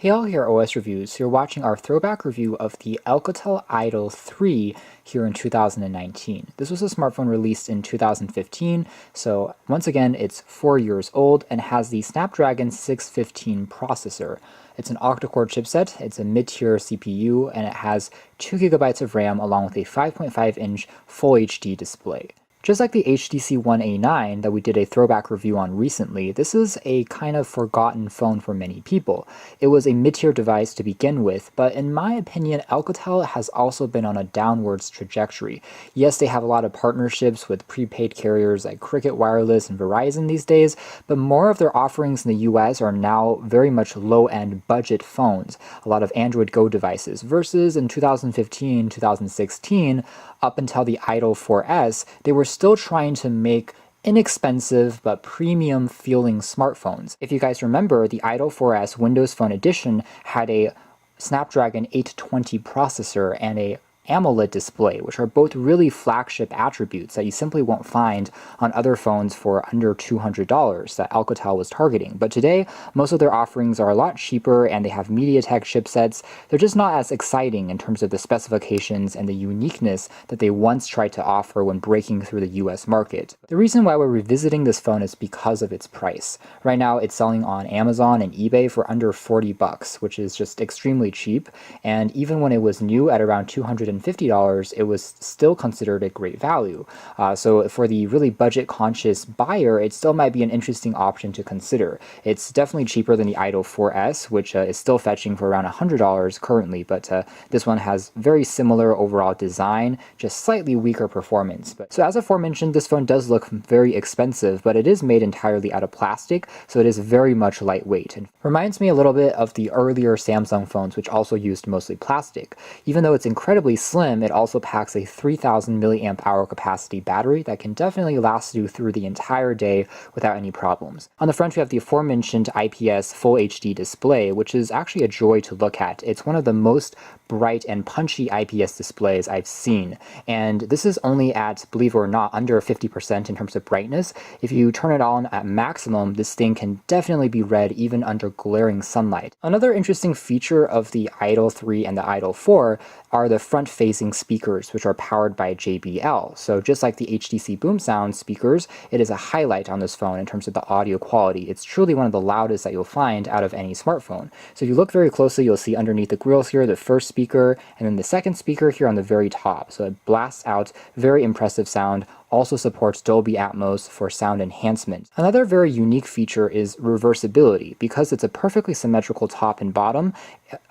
Hey all, here OS Reviews. So you're watching our throwback review of the Alcatel Idol 3 here in 2019. This was a smartphone released in 2015, so once again it's 4 years old and has the Snapdragon 615 processor. It's an octa-core chipset, it's a mid-tier CPU, and it has 2 GB of RAM along with a 5.5-inch Full HD display. Just like the HTC One A9 that we did a throwback review on recently, this is a kind of forgotten phone for many people. It was a mid-tier device to begin with, but in my opinion, Alcatel has also been on a downwards trajectory. Yes, they have a lot of partnerships with prepaid carriers like Cricket Wireless and Verizon these days, but more of their offerings in the US are now very much low-end budget phones, a lot of Android Go devices, versus in 2015, 2016, up until the Idol 4S, they were still trying to make inexpensive but premium feeling smartphones. If you guys remember, the Idol 4S Windows Phone Edition had a Snapdragon 820 processor and a AMOLED display, which are both really flagship attributes that you simply won't find on other phones for under $200 that Alcatel was targeting. But today, most of their offerings are a lot cheaper and they have MediaTek chipsets. They're just not as exciting in terms of the specifications and the uniqueness that they once tried to offer when breaking through the US market. The reason why we're revisiting this phone is because of its price. Right now, it's selling on Amazon and eBay for under $40, which is just extremely cheap. And even when it was new at around $250, it was still considered a great value. So for the really budget-conscious buyer, it still might be an interesting option to consider. It's definitely cheaper than the Idol 4S, which is still fetching for around $100 currently, but this one has very similar overall design, just slightly weaker performance. So as aforementioned, this phone does look very expensive, but it is made entirely out of plastic, so it is very much lightweight. And reminds me a little bit of the earlier Samsung phones, which also used mostly plastic. Even though it's incredibly slim, it also packs a 3000 milliamp hour capacity battery that can definitely last you through the entire day without any problems. On the front, we have the aforementioned IPS Full HD display, which is actually a joy to look at. It's one of the most bright and punchy IPS displays I've seen, and this is only at, believe it or not, under 50% in terms of brightness. If you turn it on at maximum, this thing can definitely be read even under glaring sunlight. Another interesting feature of the Idol 3 and the Idol 4 are the front-facing speakers, which are powered by JBL. So just like the HTC Boom Sound speakers, it is a highlight on this phone in terms of the audio quality. It's truly one of the loudest that you'll find out of any smartphone. So if you look very closely, you'll see underneath the grills here, the first speaker, and then the second speaker here on the very top. So it blasts out very impressive sound, also supports Dolby Atmos for sound enhancement. Another very unique feature is reversibility. Because it's a perfectly symmetrical top and bottom,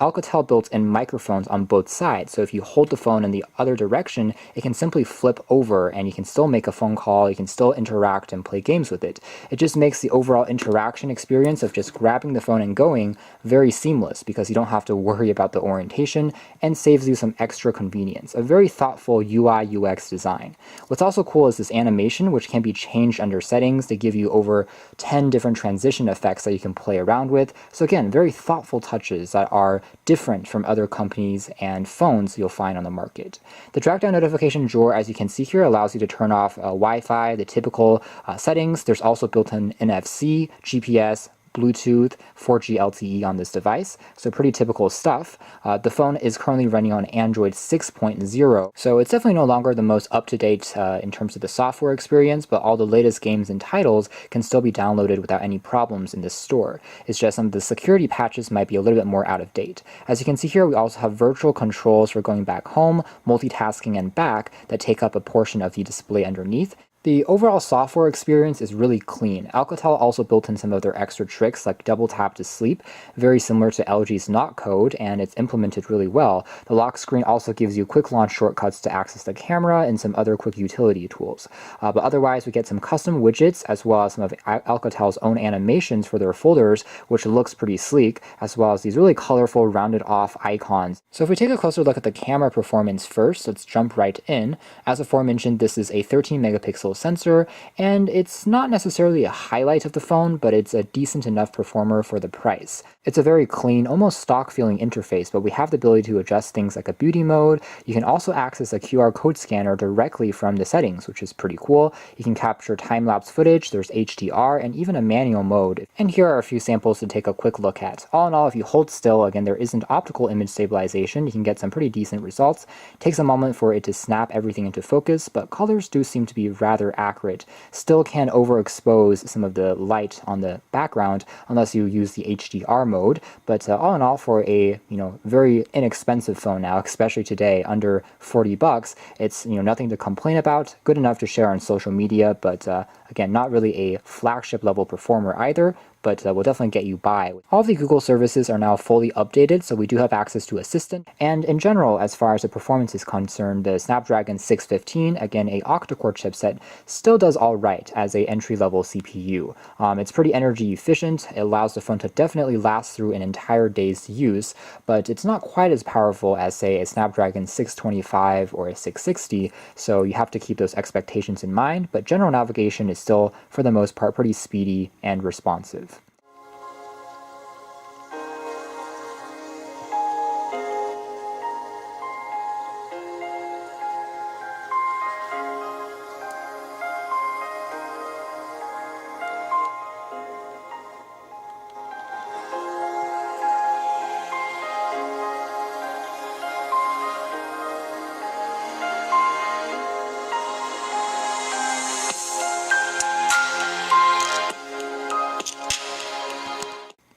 Alcatel built in microphones on both sides, so if you hold the phone in the other direction, it can simply flip over and you can still make a phone call, you can still interact and play games with it. It just makes the overall interaction experience of just grabbing the phone and going very seamless because you don't have to worry about the orientation and saves you some extra convenience. A very thoughtful UI UX design. What's also cool is this animation, which can be changed under settings to give you over 10 different transition effects that you can play around with. So again, very thoughtful touches that are different from other companies and phones you'll find on the market. The track-down notification drawer, as you can see here, allows you to turn off Wi-Fi, the typical settings. There's also built-in NFC, GPS, Bluetooth, 4G LTE on this device, so pretty typical stuff. The phone is currently running on Android 6.0, so it's definitely no longer the most up-to-date in terms of the software experience, but all the latest games and titles can still be downloaded without any problems in this store. It's just some of the security patches might be a little bit more out of date. As you can see here, we also have virtual controls for going back home, multitasking, and back that take up a portion of the display underneath. The overall software experience is really clean. Alcatel also built in some of their extra tricks like double tap to sleep, very similar to LG's Knock code, and it's implemented really well. The lock screen also gives you quick launch shortcuts to access the camera and some other quick utility tools. But otherwise, we get some custom widgets as well as some of Alcatel's own animations for their folders, which looks pretty sleek, as well as these really colorful rounded off icons. So if we take a closer look at the camera performance first, let's jump right in. As aforementioned, this is a 13 megapixel megapixel sensor, and it's not necessarily a highlight of the phone, but it's a decent enough performer for the price. It's a very clean, almost stock feeling interface, but we have the ability to adjust things like a beauty mode. You can also access a QR code scanner directly from the settings, which is pretty cool. You can capture time-lapse footage, there's HDR, and even a manual mode. And here are a few samples to take a quick look at. All in all, if you hold still, again, there isn't optical image stabilization, you can get some pretty decent results. It takes a moment for it to snap everything into focus, but colors do seem to be rather accurate. Still can overexpose some of the light on the background unless you use the HDR mode, but all in all, for a very inexpensive phone now, especially today, under 40 bucks, it's nothing to complain about. Good enough to share on social media, but again, not really a flagship level performer either, but will definitely get you by. All of the Google services are now fully updated, so we do have access to Assistant. And in general, as far as the performance is concerned, the Snapdragon 615, again a octa-core chipset, still does all right as a entry-level CPU. It's pretty energy efficient, it allows the phone to definitely last through an entire day's use, but it's not quite as powerful as, say, a Snapdragon 625 or a 660, so you have to keep those expectations in mind, but general navigation is still, for the most part, pretty speedy and responsive.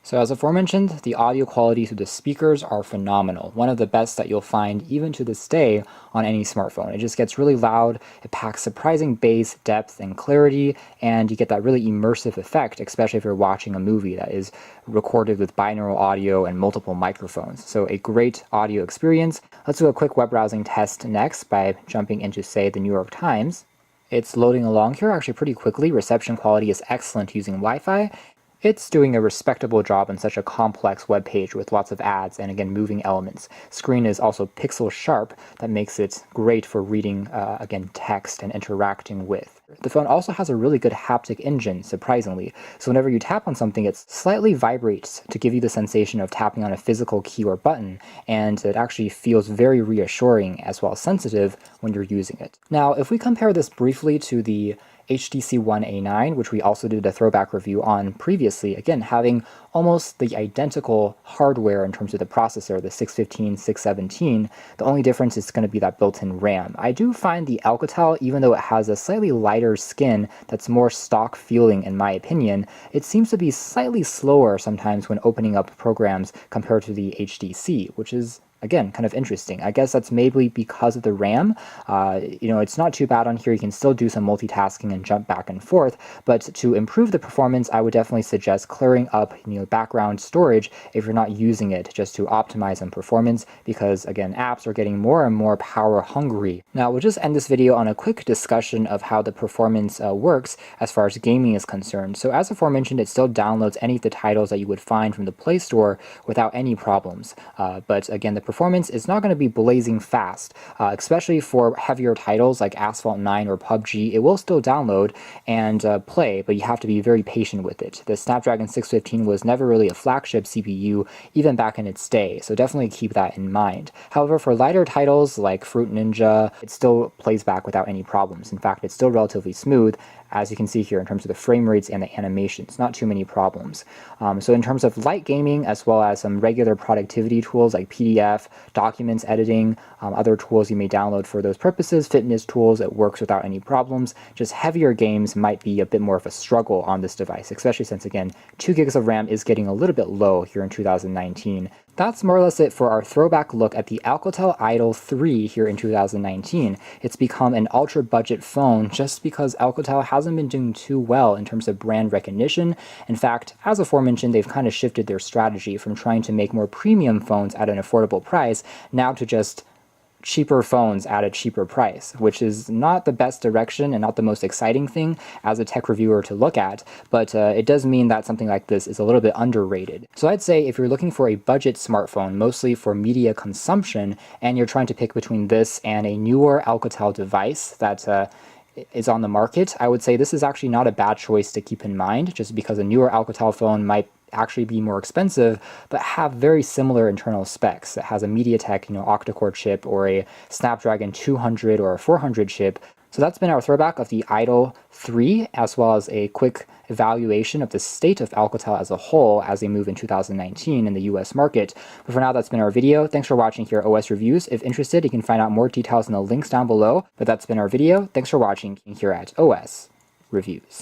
So as aforementioned, the audio quality through the speakers are phenomenal. One of the best that you'll find even to this day on any smartphone. It just gets really loud, it packs surprising bass, depth, and clarity, and you get that really immersive effect, especially if you're watching a movie that is recorded with binaural audio and multiple microphones. So a great audio experience. Let's do a quick web browsing test next by jumping into, say, the New York Times. It's loading along here actually pretty quickly. Reception quality is excellent using Wi-Fi. It's doing a respectable job on such a complex web page with lots of ads and, again, moving elements. Screen is also pixel sharp. That makes it great for reading, again, text and interacting with. The phone also has a really good haptic engine, surprisingly. So whenever you tap on something, it slightly vibrates to give you the sensation of tapping on a physical key or button, and it actually feels very reassuring as well as sensitive when you're using it. Now, if we compare this briefly to the HTC One A9, which we also did a throwback review on previously, again, having almost the identical hardware in terms of the processor, the 615, 617, the only difference is going to be that built-in RAM. I do find the Alcatel, even though it has a slightly lighter skin that's more stock feeling in my opinion, it seems to be slightly slower sometimes when opening up programs compared to the HTC, which is again, kind of interesting. I guess that's maybe because of the RAM. It's not too bad on here. You can still do some multitasking and jump back and forth, but to improve the performance, I would definitely suggest clearing up background storage if you're not using it, just to optimize on performance, because again, apps are getting more and more power hungry. Now, we'll just end this video on a quick discussion of how the performance works as far as gaming is concerned. So as aforementioned, it still downloads any of the titles that you would find from the Play Store without any problems. But again, the performance is not going to be blazing fast, especially for heavier titles like Asphalt 9 or PUBG. It will still download and play, but you have to be very patient with it. The Snapdragon 615 was never really a flagship CPU, even back in its day, so definitely keep that in mind. However, for lighter titles like Fruit Ninja, it still plays back without any problems. In fact, it's still relatively smooth, as you can see here in terms of the frame rates and the animations, not too many problems. So in terms of light gaming, as well as some regular productivity tools like PDF, documents editing, other tools you may download for those purposes, fitness tools, it works without any problems. Just heavier games might be a bit more of a struggle on this device, especially since, again, 2 gigs of RAM is getting a little bit low here in 2019. That's more or less it for our throwback look at the Alcatel Idol 3 here in 2019. It's become an ultra-budget phone just because Alcatel hasn't been doing too well in terms of brand recognition. In fact, as aforementioned, they've kind of shifted their strategy from trying to make more premium phones at an affordable price, now to just cheaper phones at a cheaper price, which is not the best direction and not the most exciting thing as a tech reviewer to look at, but it does mean that something like this is a little bit underrated. So I'd say if you're looking for a budget smartphone, mostly for media consumption, and you're trying to pick between this and a newer Alcatel device that is on the market, I would say this is actually not a bad choice to keep in mind, just because a newer Alcatel phone might actually be more expensive, but have very similar internal specs. It has a MediaTek, octa-core chip, or a Snapdragon 200 or a 400 chip. So that's been our throwback of the Idol 3, as well as a quick evaluation of the state of Alcatel as a whole as they move in 2019 in the US market. But for now, that's been our video. Thanks for watching here at OS Reviews. If interested, you can find out more details in the links down below. But that's been our video. Thanks for watching here at OS Reviews.